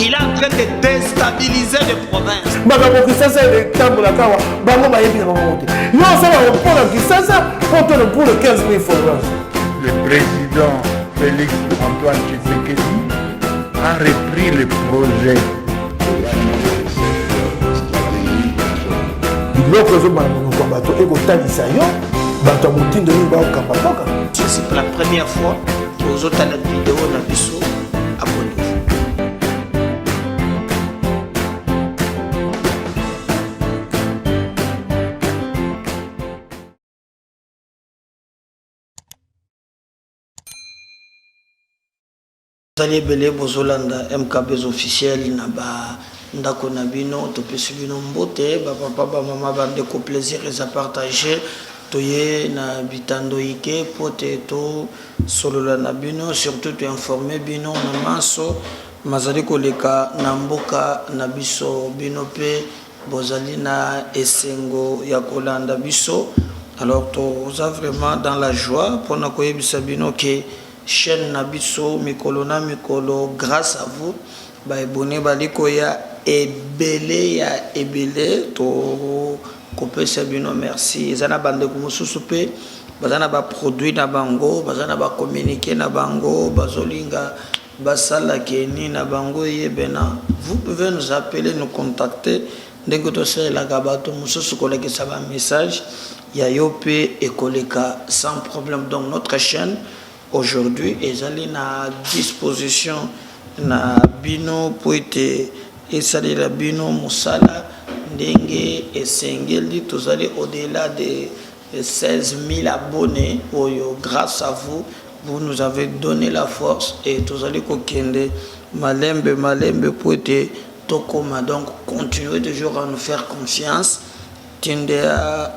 Il est en train de déstabiliser les provinces. Le président Félix Antoine Tshisekedi a repris le projet. C'est la première fois que vous avez la vidéo dans la vidéo. Abonnez-vous. Vous allez belé bozolanda MKB officiel na ba ndako na bino to pesi bino mbote ba papa ba mama ba ndeko plaisir et à partager toye na bitando ike pote to solola na bino surtout to informer bino na maso mazali koleka na mboka na biso bino pe bozali na esengo ya kolanda biso. Alors to za vraiment dans la joie pour na koyebisa bino ke chaîne Nabiso mikolo na mikolo grâce à vous ba abonné baliko ya ebele to kopesa bino merci ezana bande ko mususu pe bazana ba produit na bango bazana ba communiquer na bango bazolinga basala keni na bango yebena vous pouvez nous appeler nous contacter ndenge to sala la gabato mususu koleka ça ba message ya yope et koleka sans problème. Donc notre chaîne aujourd'hui est allé à disposition na bino pour être et la bino musala ndenge et sengeli tous allez au-delà de 16 000 abonnés. Grâce à vous, vous nous avez donné la force et tous allez kokende malembe pour être tokoma. Donc continuez toujours à nous faire confiance. Tinde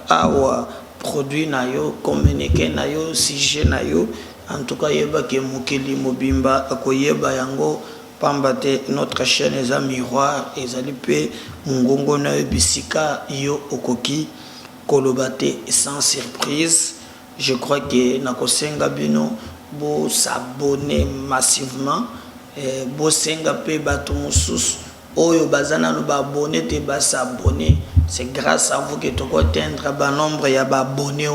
awa produit na yo communiquer na yo sujet na yo. En tout cas, yeba ke mokeli mobimba akoyeba yango pambate notre chaîne eza miroir ezali pe mungongo na bisika yo okoki kolobate sans surprise. Je crois que nakosenga bino bo s'abonner massivement bo senga pe bato mususu oyo bazana no ba abonner te ba s'abonner. C'est grâce à vous que tu peux atteindre un nombre de abonnés.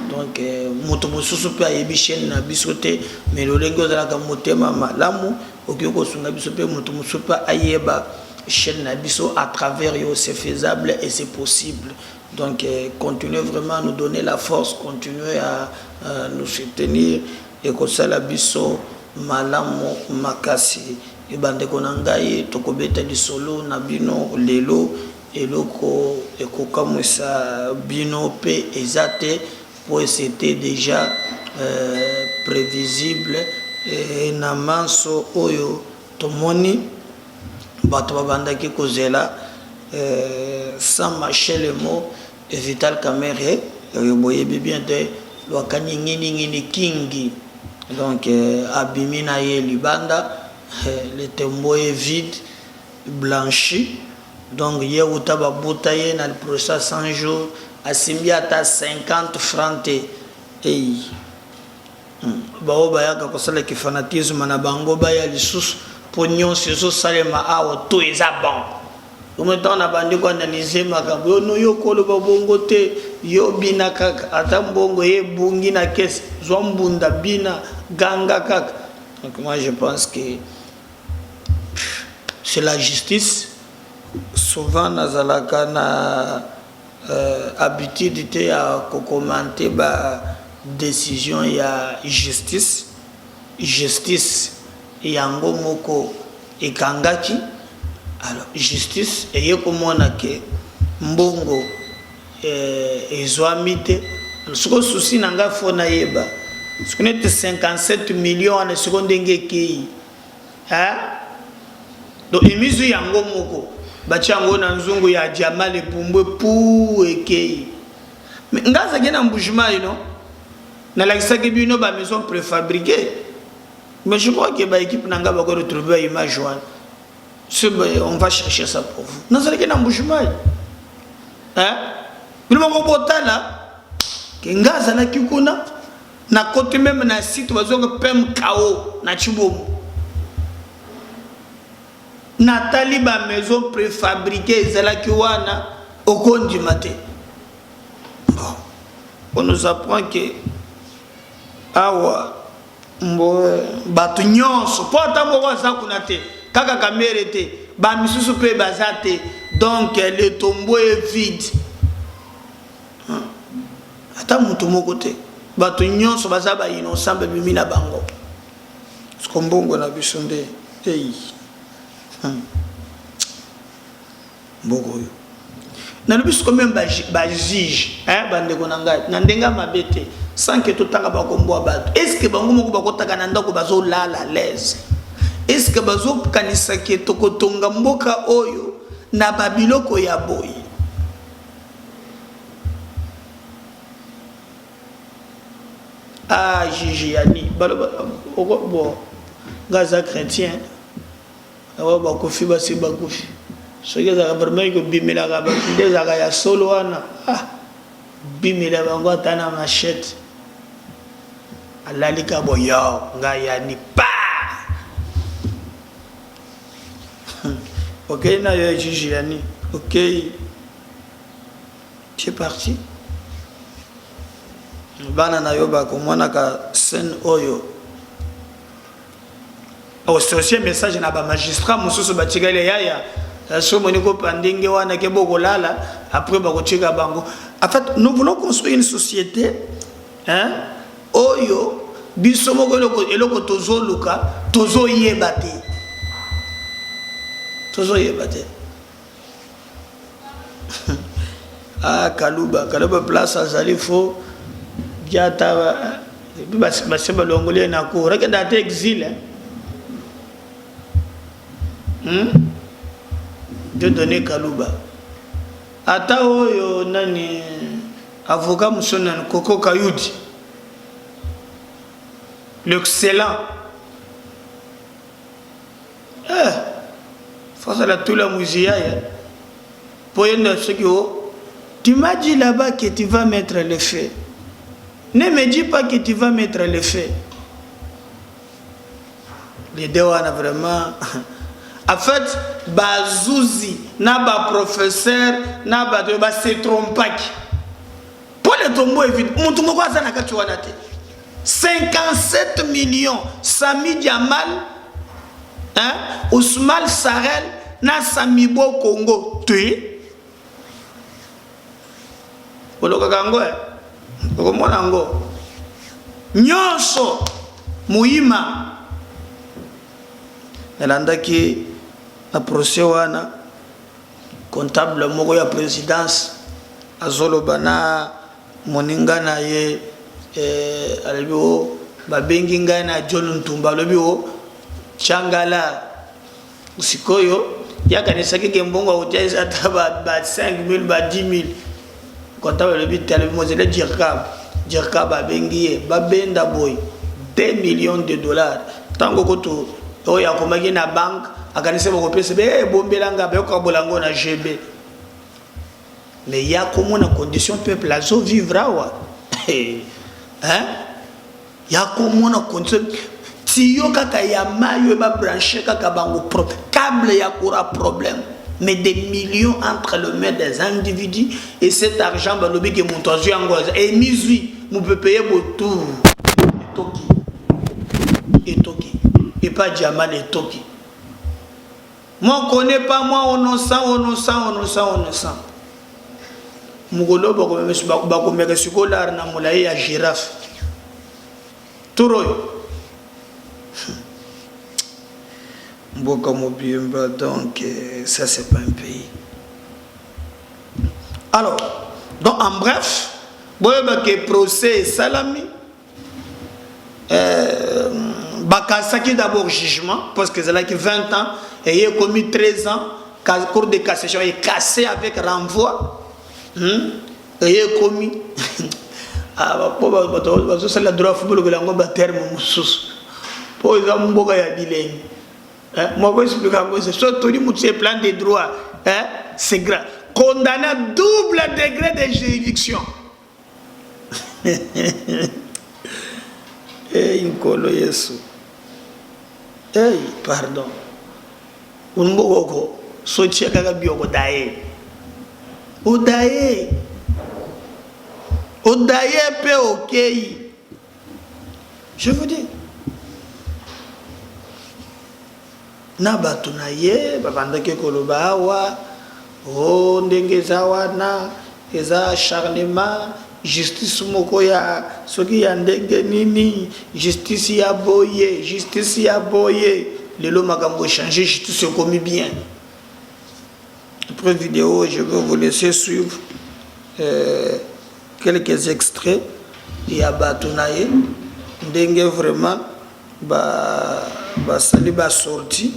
Donc, moto mususu pe ayebi chaîne na biso te mais le lengo za la motema malamu okiko sunga biso pe moto mususu pe ayeba chaîne na biso à travers yo c'est faisable et c'est possible. Donc, continuez vraiment à nous donner la force, continuez à nous soutenir et que ça la biso malamu makasi et bande konangai tokobeta di solo na bino lelo eloko ekokamwisa bino pe ezate pour c'était déjà prévisible et na manso oyo tomoni bato babandaki kozela sans mâcher les mots et Vital Kamerhe boyebi bien te lwakani ngini kingi. Donc abimina ye libanda le tembo est vide blanchi. Donc, il y a un procès 100 jours, à 50 francs. Et il fanatisme na bango baya lisusu pognon sezo salema awa to eza bon. Comme temps na bandi ko analyser makambo no yo kolo babongo te yo bina kaka ata mbongo ye bungi na kesi zombunda bina ganga kaka. Donc moi je pense que c'est la justice. Souvent nazalaka na habitude te à commenter ba décision ya justice yango moko ekangaki. Alors justice eye komona ke mbongo ezwami te siko souci nanga fona yeba siko nete 57 millions na siko ndenge kei donc emizu yango moko bachango na nzungu ya Jamal Pumbwe pou ekei ngaza gena mbujuma ino na lakisa ke bino ba maison préfabriquée. Mais je crois que ba équipe nanga ba ko retrouver image one. On va chercher ça pour vous. Nous allons gena mbujuma bino moko botala ke ngaza na kikuna na côté même na site bazonga pem kao na chibomo natali ba maison préfabriquée ezalaki wana okondima te. Bon, on nous apprend que awa bato nyonso po ata moko aza kuna te kaka kamere te ba misusu pe baza te, donc le tombeau est vide. Ata mutu moko te bato nyonso baza ba innocent bebimi na bango skombongo na biso nde ei mboko yo na lobi siko même ba juge bandeko na ngai na ndenga mabe te sans que totanga bakombo bato. Est-ce que bango moko bakotaka na ndako bazolala à l'aise? Est-ce que bazokanisa ke tokotonga mboka oyo na babiloko ya boyi? Ah, Gigiani, bon, Gaza chrétien, alors bakofi basi bakofi. Ce qui est vraiment que bimela gaba, des agaya solo ana, ah, bimela bango atana machette. Alali kabo yo, ngayani pa. Ok, na yo Gigiani, ok, c'est parti. Bana na yoba komona ka scène oyo. C'est aussi un message na ba magistrat mususu batigale yaya. So moniko pandenge wana ke boko lala après ba kotika bango. En fait, nous voulons construire une société oyo biso moko eloko tozo luka tozo yebate. Tozo yebate. Ah Kaluba place azali fo Diata, baseba longolé na ko reka date exil de donner Kaluba ata oyo nani avocat musona Koko Kayudi l'excellent face à la tout la musique pour ce qui tu m'as dit là-bas que tu vas mettre le feu. Ne me dis pas que tu vas mettre le feu. Les deux, on a vraiment... En fait, Bazouzi, n'a professeur, n'a pas se trompe. Pour le tombeau, évidemment, 57 millions, Sami Diamal, Ousmane Sarel, na Samibo Congo, tu Okomonango nyonso muima elandaki na procès wana comptable moko ya présidence azoloba na moninga na ye alobi o babengi ngai na John Ntumba alobi o changala sikoyo yakanisaki ke mbongo utesa ata ba 5000 ba 10000 comptable le but tellement mozele dirkab abengi babenda boy 2 millions de dollars tango koto oya komaki na banque akanise boko pese be bombelanga be ko bolango na GB mais ya komona condition peuple azo vivra wa ya komona condition tiyo kaka ya mayo ba brancher kaka bango câble ya courant problème. Mais des millions entre les mains des individus et cet argent, balobi que mon tozu angoisse et misui, vous pouvez payer votre tour. Et toki, et pas Diamal et toki. Moi on connaît pas moi on sent. Mugolo bako meke sikolar na molaye ya girafe. Turoy. Donc ça c'est pas un pays. Alors donc en bref boyebake procès salami bakasaki d'abord jugement parce que c'est là que 20 ans et il a commis 13 ans cour de cassation est cassé avec renvoi et il a commis c'est la droit football que l'ango terme mususu pour les amboka ya bilenge. Moi, je explique encore, c'est surtout le plan de droit, c'est grave. Condamné à double degré de juridiction. Hey, pardon. unboko sotia kaka bioko daye odaye pe okei. Je vous dis na bato na ye babandaki koloba awa o ndenge eza wana eza acharnement justice moko ya soki ya ndenge nini justice ya boye lelo makambo changer justice ekomi bien. Après vidéo je vais vous laisser suivre quelques extraits ya bato na ye ndenge vraiment basali basorti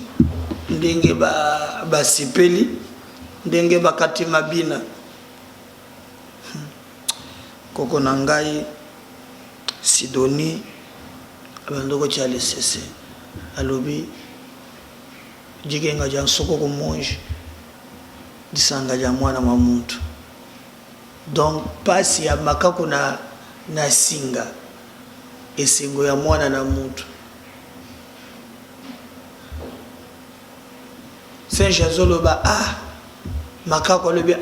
ndenge basipeli ndenge bakati mabina. Koko na ngai Sidonie abandoko tia lesese alobi jikenga ja soko ko monje disanga ja mwana wa muntu. Donc pasi ya makako na singa esengo ya mwana na muntu. Saint Jazoloba makako lobi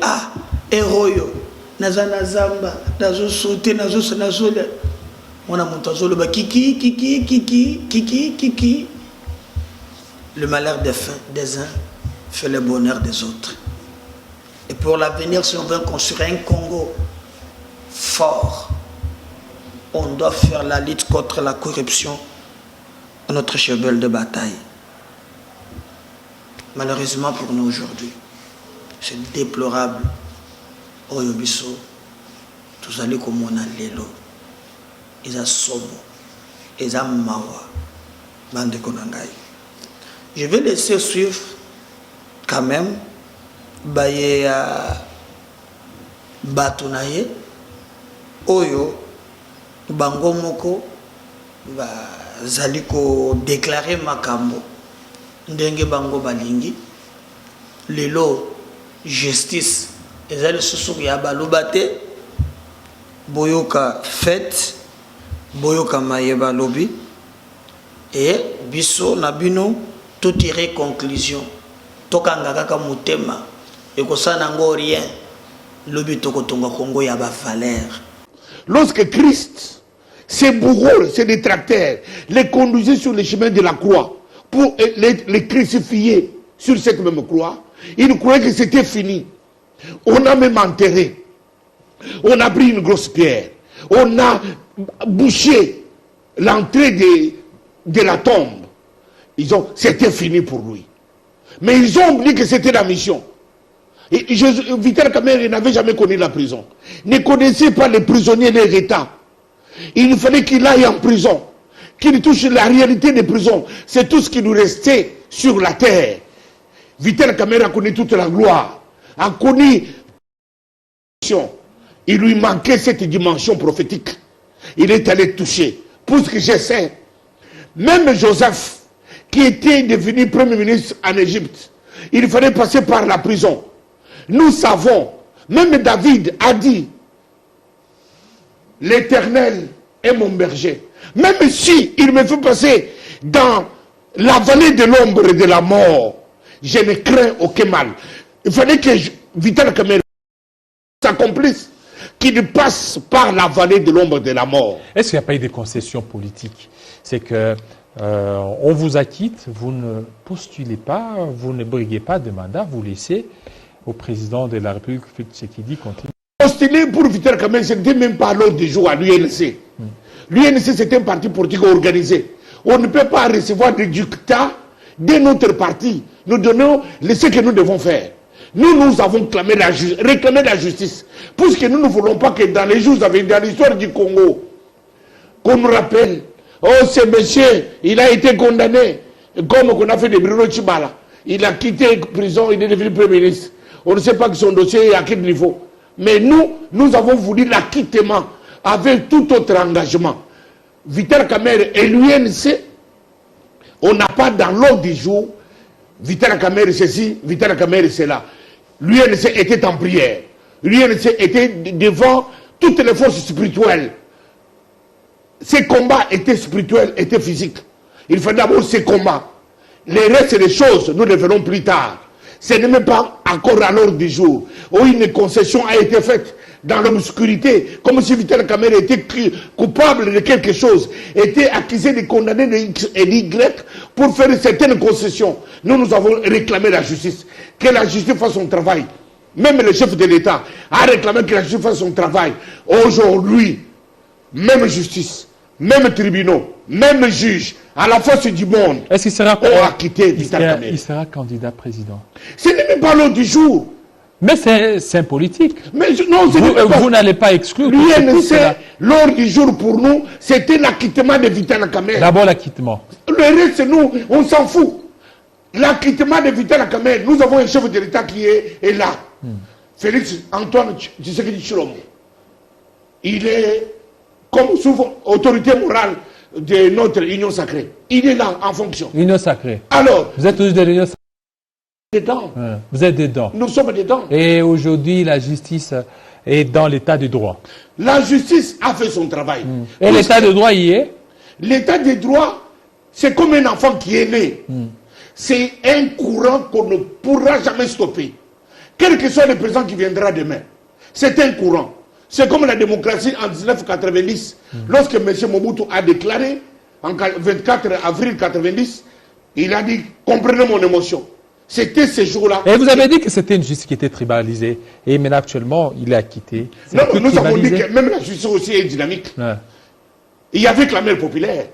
eroyo nazana zamba nazo sauter nazo mwana muntu azoloba kiki. Le malheur des uns fait le bonheur des autres. Et pour l'avenir, si on veut construire un Congo fort, on doit faire la lutte contre la corruption à notre cheval de bataille. Malheureusement pour nous aujourd'hui, c'est déplorable. Oyobiso, tous allez comme on a l'élo, ils ont sobo, ils ont mawa, bande konangai. Je vais laisser suivre quand même, baye batunaye, oyo, bango moko, zaliko déclarer makambo, ndenge bango balingi, lelo justice. Ezali susu ya balobate boyoka fête boyoka mayeba lobi et biso na bino tout tirer conclusion tokanga kaka mutema ekosana ngo rien lobi tokotonga Congo ya ba valeur. Lorsque Christ, ses bourreaux, ses détracteurs, les conduisaient sur le chemin de la croix pour les crucifier sur cette même croix, ils croyaient que c'était fini. On a même enterré, on a pris une grosse pierre, on a bouché l'entrée de la tombe. C'était fini pour lui. Mais ils ont oublié que c'était la mission. Vital Kamerhe n'avait jamais connu la prison, ne connaissait pas les prisonniers de l'État. Il fallait qu'il aille en prison, qu'il touche la réalité des prisons. C'est tout ce qui nous restait sur la terre. Vital Kamerhe a connu toute la gloire, a connu. Il lui manquait cette dimension prophétique. Il est allé toucher. Pour ce que je sais, même Joseph, qui était devenu premier ministre en Égypte, il fallait passer par la prison. Nous savons, même David a dit, l'Éternel est mon berger. Même si il me fait passer dans la vallée de l'ombre et de la mort, je ne crains aucun mal. Il fallait que Vital Kamerhe s'accomplisse, qu'il passe par la vallée de l'ombre de la mort. Est-ce qu'il n'y a pas eu de concessions politiques? C'est que on vous acquitte, vous ne postulez pas, vous ne briguez pas de mandat, vous laissez au président de la République ce qu'il dit continue. Postuler pour Vital Kamerhe, ce n'était même pas l'ordre du jour à l'UNC. L'UNC, c'est un parti politique organisé. On ne peut pas recevoir des dictats de notre parti. Nous donnons ce que nous devons faire. Nous avons réclamé la justice. Puisque nous ne voulons pas que dans les jours avec dans l'histoire du Congo, qu'on nous rappelle, oh ce monsieur, il a été condamné, comme on a fait de Bruno Tshibala. Il a quitté la prison, il est devenu Premier ministre. On ne sait pas que son dossier est à quel niveau. Mais nous avons voulu l'acquittement avec tout autre engagement. Vital Kamerhe et l'UNC, on n'a pas dans l'ordre du jour, Vital Kamerhe ceci, Vital Kamerhe cela. L'UNC était en prière. L'UNC était devant toutes les forces spirituelles. Ces combats étaient spirituels, étaient physiques. Il fallait d'abord ces combats. Les restes des choses, nous les verrons plus tard. Ce n'est même pas encore à l'ordre du jour où une concession a été faite dans l'obscurité, comme si Vital Kamerhe était coupable de quelque chose, était accusé de condamner de X et d'Y pour faire certaines concessions. Nous avons réclamé la justice, que la justice fasse son travail. Même le chef de l'État a réclamé que la justice fasse son travail. Aujourd'hui, même justice, même tribunaux, même juge, à la force du monde, est-ce qu'il sera, acquitté Vital Kamerhe. Il sera candidat président? Ce n'est même pas l'ordre du jour. Mais c'est un politique. Mais non, vous n'allez pas exclure. L'UNC, l'ordre du jour pour nous, c'était l'acquittement de Vital Kamerhe. D'abord l'acquittement. Le reste, nous, on s'en fout. L'acquittement de Vital Kamerhe, nous avons un chef de l'État qui est là. Félix Antoine Tshisekedi Tshilombo. Il est comme souvent autorité morale de notre union sacrée. Il est là en fonction. Union sacrée. Alors, vous êtes tous de l'union sacrée. Dedans. Vous êtes dedans. Nous sommes dedans. Et aujourd'hui, la justice est dans l'état de droit. La justice a fait son travail. Et l'état de droit y est? L'état de droit, c'est comme un enfant qui est né. C'est un courant qu'on ne pourra jamais stopper. Quel que soit le président qui viendra demain, c'est un courant. C'est comme la démocratie en 1990, lorsque M. Mobutu a déclaré, en 24 avril 1990, il a dit, comprenez mon émotion. C'était ce jour-là. Et vous avez dit que c'était une justice qui était tribalisée. Et maintenant, actuellement, il est acquitté. Non, nous avons dit que même la justice aussi est dynamique. Ouais. Il y avait clameur populaire.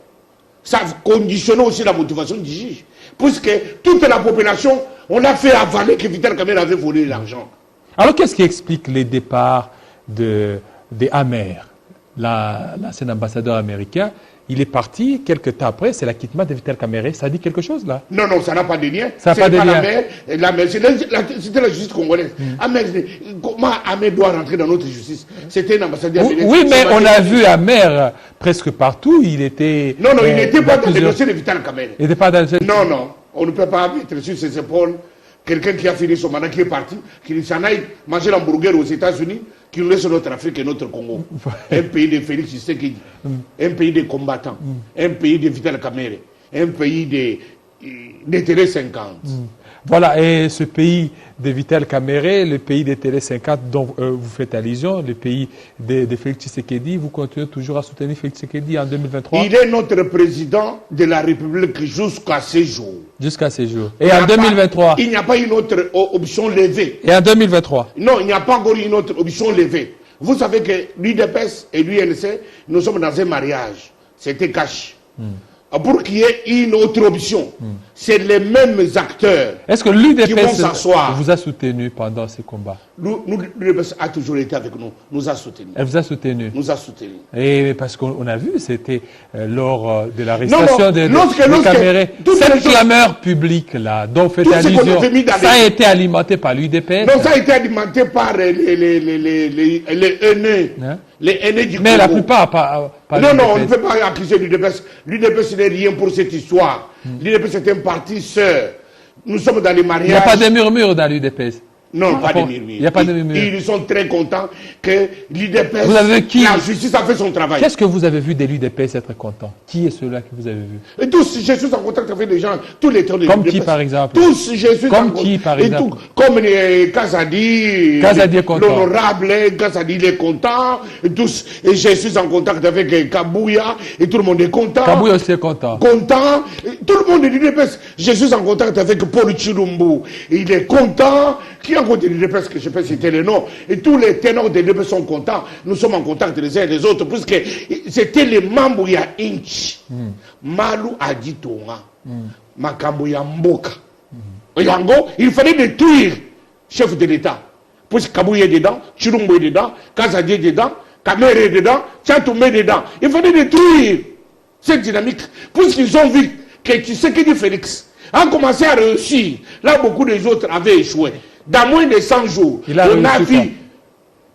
Ça conditionnait aussi la motivation du juge. Puisque toute la population, on a fait avaler que Vital Kamerhe avait volé l'argent. Alors, qu'est-ce qui explique les départs des Amers, l'ancien ambassadeur américain? Il est parti, quelques temps après, c'est l'acquittement de Vital Kamerhe. Ça dit quelque chose, là? Non, ça n'a pas de lien. Ça n'a pas de lien. C'était la justice congolaise. Comment Amer doit rentrer dans notre justice? C'était un ambassadeur américain. Oui, mais on a vu Amer presque partout. Il était... Non, il n'était pas dans le dossier de Vital Kamerhe. Il n'était pas dans le... Non, on ne peut pas mettre sur ses épaules quelqu'un qui a fini son mandat, qui est parti, qui s'en aille manger l'hamburger aux États-Unis, qui nous laisse notre Afrique et notre Congo. Un pays de Félix Tshisekedi, un pays de combattants, un pays de Vital Kamerhe, un pays de Télé 50. Voilà, et ce pays de Vital Kamerhe, le pays des Télé 50 dont vous faites allusion, le pays de Félix Tshisekedi, vous continuez toujours à soutenir Félix Tshisekedi en 2023? Il est notre président de la République jusqu'à ce jour. Jusqu'à ce jour. Et en 2023? Il n'y a pas une autre option levée. Et en 2023? Non, il n'y a pas encore une autre option levée. Vous savez que l'UDPS et l'UNC, nous sommes dans un mariage. C'était caché. Pour qu'il y ait une autre option, c'est les mêmes acteurs. Est-ce que l'UDPS vous a soutenu pendant ces combats? L'UDPS a toujours été avec nous, nous a soutenu. Elle vous a soutenu? Nous a soutenu. Et parce qu'on a vu, c'était lors de l'arrestation de Kamerhe, cette clameur publique là, dont fait allusion, ça a été alimenté par l'UDPS? Non, ça a été alimenté par les haineux. Les aînés du Congo. Mais la plupart pas non, on ne peut pas accuser l'UDPS. L'UDPS n'est rien pour cette histoire. L'UDPS est un parti sœur. Nous sommes dans les mariages. Il n'y a pas de murmure dans l'UDPS. Non, pas de murmure. Il n'y a pas de murmure. Ils sont très contents que l'UDPS, la justice a fait son travail. Qu'est-ce que vous avez vu de l'UDPS être content? Qui est celui-là que vous avez vu? Et tous, je suis en contact avec des gens, tous les temps de l'UDPS. Comme qui, par exemple? Tous, je suis comme qui, par exemple? Comme Kazadi, l'honorable, Kazadi, il est content. Et tous, et je suis en contact avec Kabouya, et tout le monde est content. Kabouya aussi est content. Content. Et tout le monde de l'UDPS. Je suis en contact avec Paul Chilumbu. Il est content. Qui a côté de l'UDPS, que je peux citer les noms, et tous les ténors de l'UDPS sont contents. Nous sommes en contact les uns et les autres, puisque c'était les membres il y a inch. Malou a dit Tonga, Makambuya Mboka. Yango, il fallait détruire chef de l'État. Puisque Kabouya est dedans, Chirumbo est dedans, Kazadi est dedans, Kamerhe est dedans, Tchatoumé est dedans. Il fallait détruire cette dynamique, puisqu'ils ont vu que tu sais que dit Félix a commencé à réussir. Là, beaucoup des autres avaient échoué. Dans moins de 100 jours, on a vu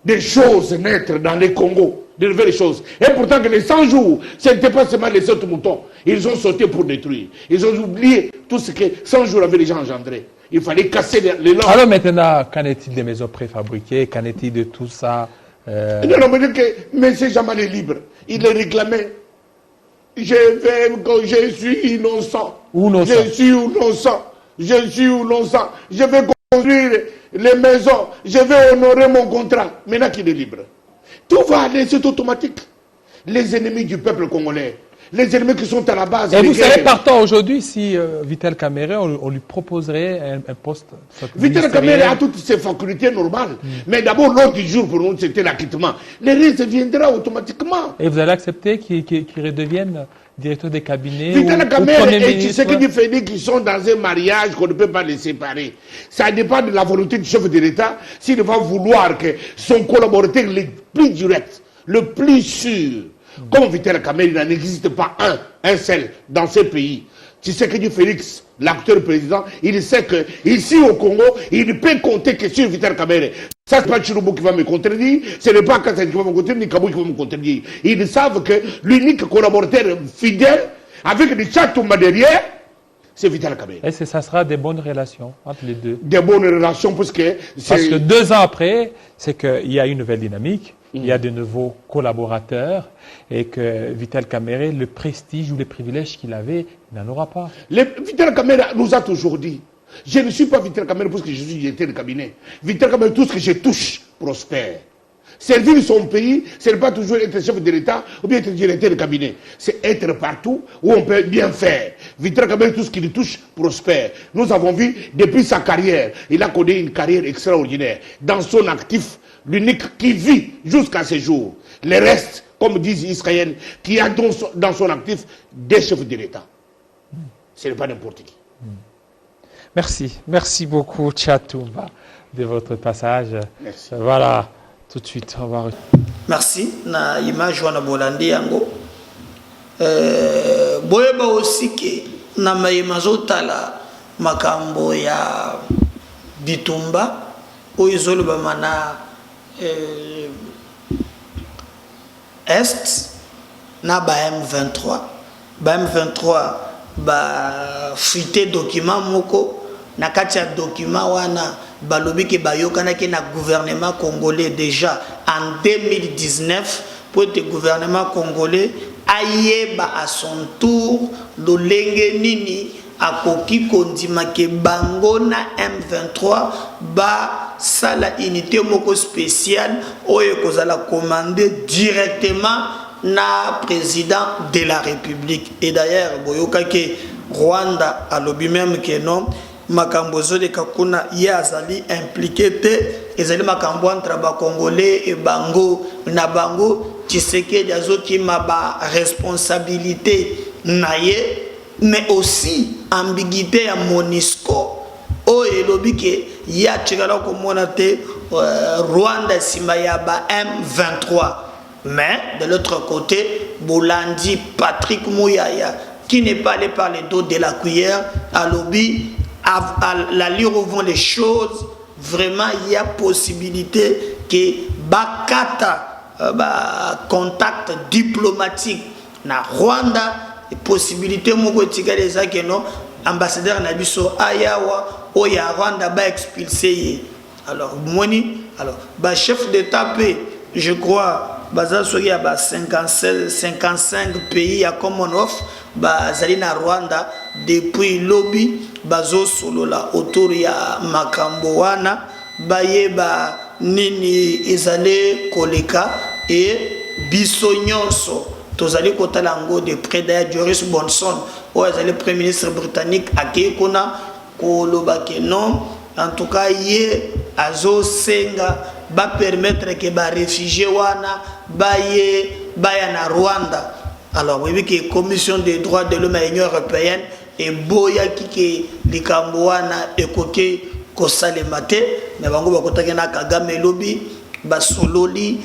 des choses naître dans les Congo, de nouvelles choses. Et pourtant, que les 100 jours, ce n'était pas seulement les autres moutons. Ils ont sauté pour détruire. Ils ont oublié tout ce que 100 jours avaient déjà engendré. Il fallait casser les langues. Alors maintenant, qu'en est-il des maisons préfabriquées? Qu'en est-il de tout ça? Non, mais que M. Jamal est libre. Il est réclamé. Je suis innocent. Où l'on Je suis où l'on sent. Je suis où l'on sent. Je vais construire les maisons. Je vais honorer mon contrat. Maintenant qu'il est libre. Tout va aller, c'est automatique. Les ennemis du peuple congolais, les ennemis qui sont à la base. Et vous serez partant aujourd'hui si Vital Kamerhe, on lui proposerait un poste. Vital Kamerhe a toutes ses facultés normales. Mais d'abord, l'ordre du jour pour nous, c'était l'acquittement. Le reste viendra automatiquement. Et vous allez accepter qu'il redevienne directeur des cabinets Vital Kamerhe et Tshisekedi Félix qui sont dans un mariage qu'on ne peut pas les séparer. Ça dépend de la volonté du chef de l'État s'il va vouloir que son collaborateur le plus direct, le plus sûr, comme Vital Kamerhe, il n'en existe pas un seul dans ce pays. Tshisekedi Félix, l'acteur président, il sait que ici au Congo, il ne peut compter que sur Vital Kamerhe. Ça, c'est pas Chirumbo qui va me contredire, ce n'est pas Kassan qui va me contredire, ni Kabou qui va me contredire. Ils savent que l'unique collaborateur fidèle, avec des Chatouma derrière, c'est Vital Kamerhe. Et ça sera des bonnes relations entre les deux. Des bonnes relations parce que 2 ans après, c'est qu'il y a une nouvelle dynamique, il y a de nouveaux collaborateurs et que Vital Kamerhe, le prestige ou les privilèges qu'il avait, il n'en aura pas. Vital Kamerhe nous a toujours dit, je ne suis pas Vital Kamerhe parce que je suis directeur de cabinet. Vital Kamerhe, tout ce que je touche prospère. Servir son pays, ce n'est pas toujours être chef de l'État ou bien être directeur de cabinet. C'est être partout où on peut bien faire. Vital Kamerhe, tout ce qui lui touche prospère. Nous avons vu depuis sa carrière, il a connu une carrière extraordinaire. Dans son actif, l'unique qui vit jusqu'à ce jour. Le reste, comme disent Israël, qui a dans son actif des chefs de l'État. Ce n'est pas n'importe qui. Merci. Merci beaucoup, Tchatoumba, de votre passage. Merci. Voilà, tout de suite, on va... Merci. Na image wana bolandi yango. Boyeba aussi que na mayimazo tala makambo ya bitumba oizolo bamana Est na ba M23. Ba M23 ba fuité document moko na kati ya document wana balobi ke bayokana ke na gouvernement congolais déjà en 2019 pour le gouvernement congolais ayeba à son tour lolenge nini akoki kondima ke bango na M23 ba sala unité moko spéciale oyo kozala commandé directement na président de la République. Et d'ailleurs boyoka ke Rwanda alobi même que non makambo zole kakuna ya azali impliqué te ezali makambo entre ba congolais et bango na bango Tshisekedi azoki ma ba responsabilité naye mais aussi ambiguïté ya MONUSCO o elobi ke ya tshikala komona te Rwanda sima ya ba M23. Mais de l'autre côté Bolandi Patrick Mouyaya qui n'est pas allé par les dos de la cuillère à lobby à la lire au vent les choses. Vraiment il y a possibilité que bakata contact diplomatique na Rwanda et possibilité moko tika les akeno ambassadeur na biso ayawa oya Rwanda ba expulsé. Alors moni alors ba chef d'état paix je crois baza soki ya ba 55 pays ya Commonwealth bazali na Rwanda depuis lobby bazo solola autour ya makambo wana bayeba nini ezale koleka et biso nyonso tozali kotala ngo de près d'ailleurs Joris Bonson oyo ezali premier ministre britannique akei kuna koloba ke non en tout cas ye azo senga ba permettre que ba réfugiés wana baya na Rwanda. Alors oui que commission des droits de l'homme à l'Union européenne et boya ki likambo wana ekoki kosalema te mais bango bakotaki na Kagame lobby basololi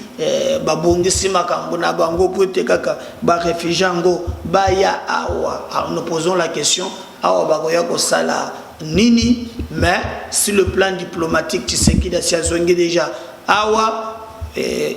babongisi makambo na bango po te kaka ba réfugiés ngo baya awa. Nous posons la question awa bakoya kosala nini, mais sur le plan diplomatique Tshisekedi asiazongi déjà awa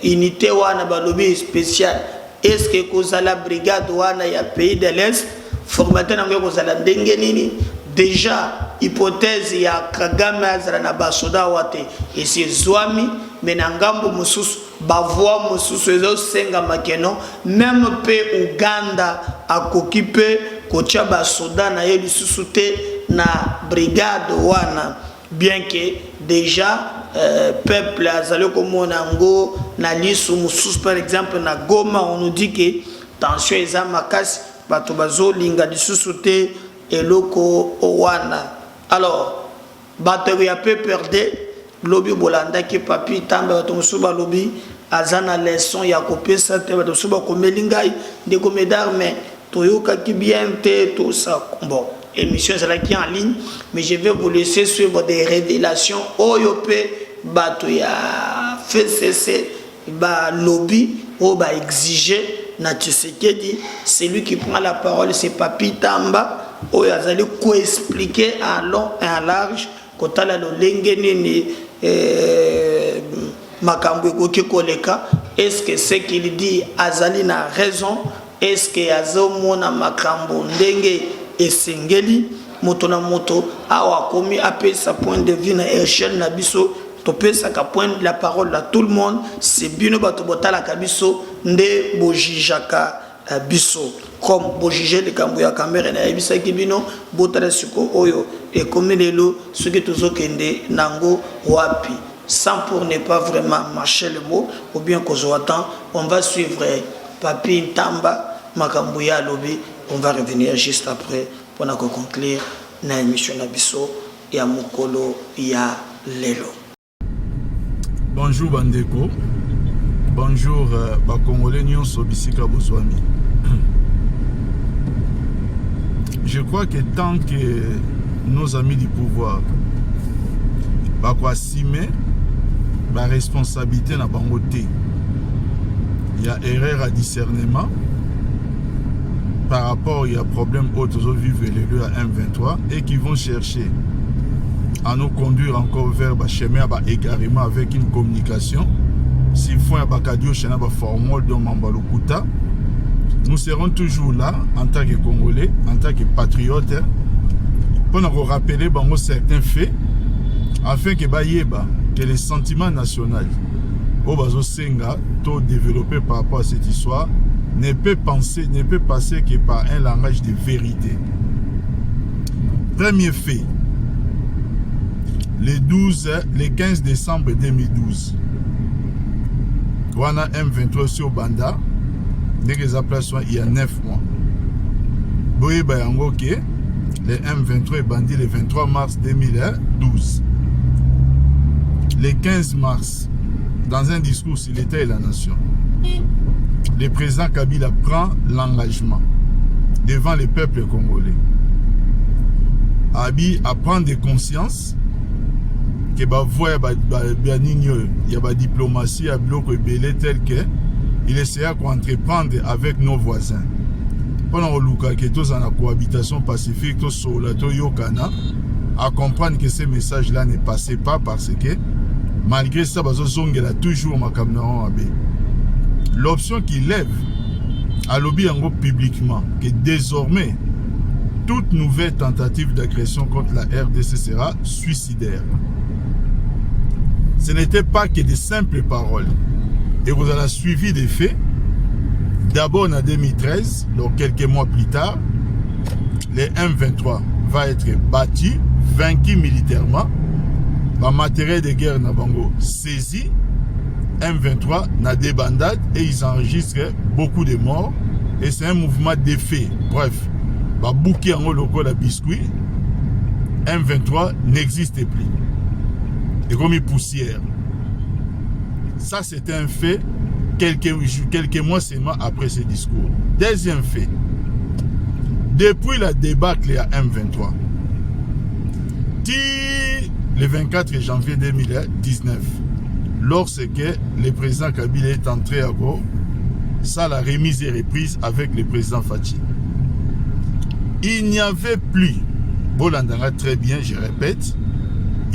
unité wana balobi spécial est-ce que kozala brigade wana ya pays de l'Est formaté nango kozala ndenge nini déjà hypothèse ya Kagame azala na basoda wate et c'est zwami mais na ngambo mususu bavoi mususu ezo senga makeno même pe Uganda akoki pe kotia ba soda na ye lisusu te na brigade wana, bien que déjà peuple azali komona ngo na lisu mususu. Par exemple na Goma on nous dit que tension eza makasi, bato bazolinga lisusu te eloko wana. Alors bato ya pe perdre lobi bolanda ki papi tamba bato mususu ba lobi azana leçon ya kopesa te bato mususu ba komelingai de komedar, mais toyoka ki bien te tout ça. Bon, émission c'est là qui est en ligne, mais je vais vous laisser suivre des révélations oyope bato ya fait cesser ba lobby ou ba exiger na Tshisekedi. C'est lui qui prend la parole, c'est Papi Tamba ou yazali ko expliquer en long et en large kotala lo lenge nini makambo ekoki koleka. Est-ce que ce qu'il dit azali na raison? Est-ce que azomona makambo ndenge esengeli? Moto na moto awa komi apesa point de vue na échelle na biso, topesa ka point la parole à tout le monde. C'est bino bato botala kabiso nde bojijaka biso comme bojije le kambo ya caméra na yebisa ki bino botala siko oyo et comme lelo ce que tozokende nango wapi, sans pour ne pas vraiment marcher le mot ou bien qu'on attend. On va suivre Papi Tamba makambo ya lobby. On va revenir juste après pour conclure na émission na biso ya mokolo ya lelo. Bonjour Bandeko, bonjour Congolais nyonso bisika bozwami. Je crois que tant que nos amis du pouvoir assumer la responsabilité na bango te, il y a erreur à discernement par rapport il y a problème autres vivre les lieux à M23 et qui vont chercher à nous conduire encore vers le chemin égarement avec une communication. S'il faut un bacadio chena ba formol de Mambalokuta, nous serons toujours là en tant que Congolais, en tant que patriotes, pour nous rappeler certains faits, afin que les sentiments nationaux au bazo senga tout développé par rapport à cette histoire ne peut passer que par un langage de vérité. Premier fait, le 15 décembre 2012, Wana M23 sur Banda, il y a 9 mois. Boye Bayango ke, le M23 est bandit le 23 mars 2012. Le 15 mars, dans un discours sur l'État et la nation, le président Kabila prend l'engagement devant le peuple congolais à prendre des consciences que il y a la diplomatie à bloc tel que il essaiera d'entreprendre avec nos voisins. Pendant que tous en cohabitation pacifique, tous sur la Yokana, à comprendre que ces messages-là ne passaient pas parce que malgré ça, il a toujours ma caméra. L'option qui lève à lobby publiquement que désormais toute nouvelle tentative d'agression contre la RDC sera suicidaire. Ce n'était pas que de simples paroles. Et vous avez suivi des faits. D'abord en 2013, donc quelques mois plus tard, le M23 va être battu, vaincu militairement. Le matériel de guerre n'a bango saisi. M23 n'a des bandades et ils enregistrent beaucoup de morts. Et c'est un mouvement d'effet. Bref, bouquet en loco la biscuit. M23 n'existe plus. Et comme une poussière. Ça, c'est un fait quelques mois seulement après ce discours. Deuxième fait. Depuis la débâcle à M23, le 24 janvier 2019, lorsque le président Kabila est entré à Go, ça la remise et reprise avec le président Fachi. Il n'y avait plus, Bolandanga très bien, je répète,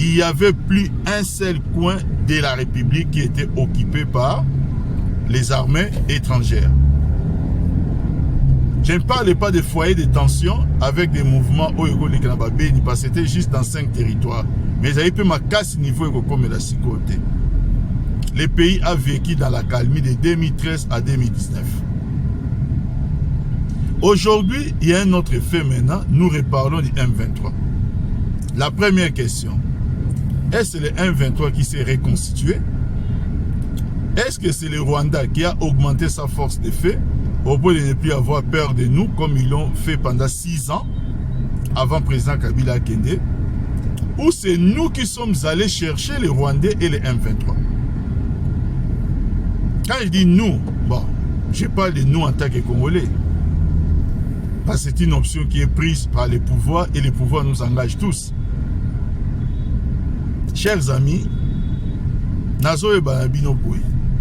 il n'y avait plus un seul coin de la République qui était occupé par les armées étrangères. Je ne parle pas de foyers de tension avec des mouvements parce que c'était juste dans 5 territoires. Mais il y a eu ma casse niveau comme la côté. Le pays a vécu dans la calmie de 2013 à 2019. Aujourd'hui, il y a un autre fait maintenant. Nous reparlons du M23. La première question. Est-ce le M23 qui s'est reconstitué? Est-ce que c'est le Rwanda qui a augmenté sa force de fait au point de ne plus avoir peur de nous comme ils l'ont fait pendant 6 ans avant le président Kabila Kende? Ou c'est nous qui sommes allés chercher les Rwandais et les M23? Quand je dis nous, bon, je parle de nous en tant que Congolais. Parce que c'est une option qui est prise par les pouvoirs et les pouvoirs nous engagent tous. Chers amis,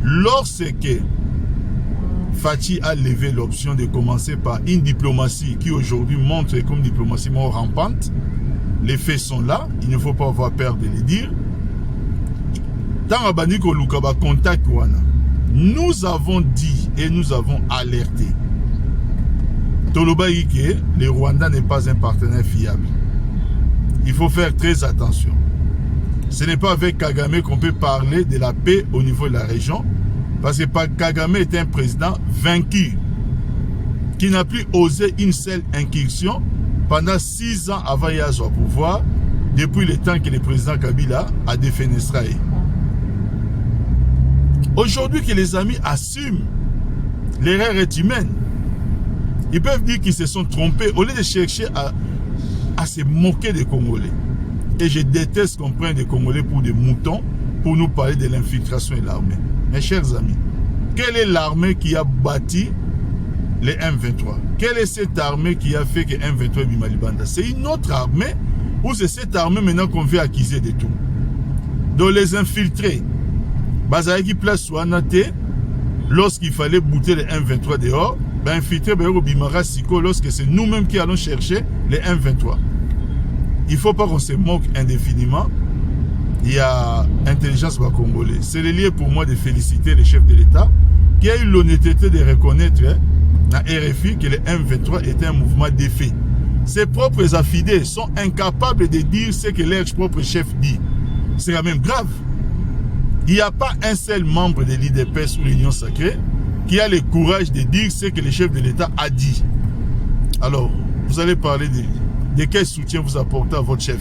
lorsque Fachi a levé l'option de commencer par une diplomatie qui aujourd'hui montre comme diplomatie moins rampante, les faits sont là, il ne faut pas avoir peur de les dire. Dans Abaniko Lukaba contact nous avons dit et nous avons alerté. Toloba Ike, le Rwanda n'est pas un partenaire fiable. Il faut faire très attention. Ce n'est pas avec Kagame qu'on peut parler de la paix au niveau de la région, parce que Kagame est un président vaincu, qui n'a plus osé une seule incursion pendant 6 ans avant Yazo au pouvoir, depuis le temps que le président Kabila a défenestré. Aujourd'hui que les amis assument, l'erreur est humaine. Ils peuvent dire qu'ils se sont trompés au lieu de chercher à se moquer des Congolais. Et je déteste qu'on prenne des Congolais pour des moutons pour nous parler de l'infiltration et l'armée. Mes chers amis, quelle est l'armée qui a bâti les M23? Quelle est cette armée qui a fait que M23 est Bimalibanda? C'est une autre armée ou c'est cette armée maintenant qu'on veut accuser de tout? Donc les infiltrés, Bazaki place Souanate, lorsqu'il fallait bouter les M23 dehors, ben infiltré au Bimara Siko lorsque c'est nous-mêmes qui allons chercher les M23. Il ne faut pas qu'on se moque indéfiniment. Il y a intelligence congolais. C'est le lieu pour moi de féliciter le chef de l'État qui a eu l'honnêteté de reconnaître dans RFI que le M23 était un mouvement défait. Ses propres affidés sont incapables de dire ce que leur propre chef dit. C'est quand même grave. Il n'y a pas un seul membre de l'IDPS ou l'Union Sacrée qui a le courage de dire ce que le chef de l'État a dit. Alors, vous allez parler de quel soutien vous apportez à votre chef.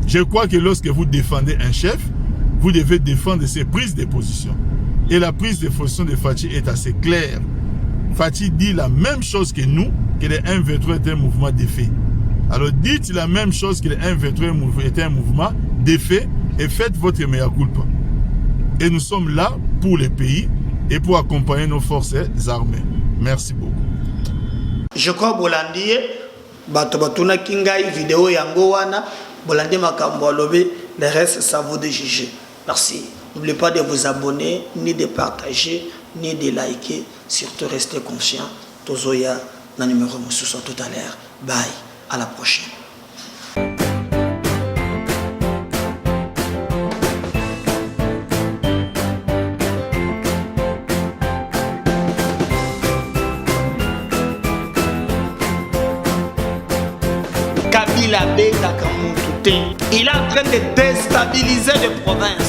Je crois que lorsque vous défendez un chef, vous devez défendre ses prises de position. Et la prise de position de Fachi est assez claire. Fachi dit la même chose que nous, que le M23 est un mouvement défait. Alors dites la même chose que le M23 est un mouvement défait et faites votre mea culpa. Et nous sommes là pour le pays et pour accompagner nos forces armées. Merci beaucoup. Je crois Bolandi, Batuna Kingai, vidéo Yangowana, Bolandi Makambo Lobé, le reste, ça vaut de juger. Merci. N'oubliez pas de vous abonner, ni de partager, ni de liker. Surtout, restez confiants. Tozoya, dans le numéro tout à l'heure. Bye. À la prochaine. Il est en train de déstabiliser les provinces.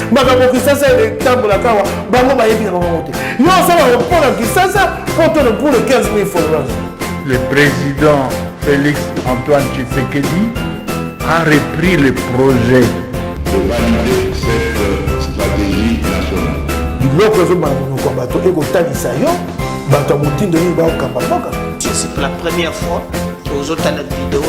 Le président Félix Antoine Tshisekedi a repris le projet de valider cette stratégie nationale. C'est la première fois que vous avez une vidéo.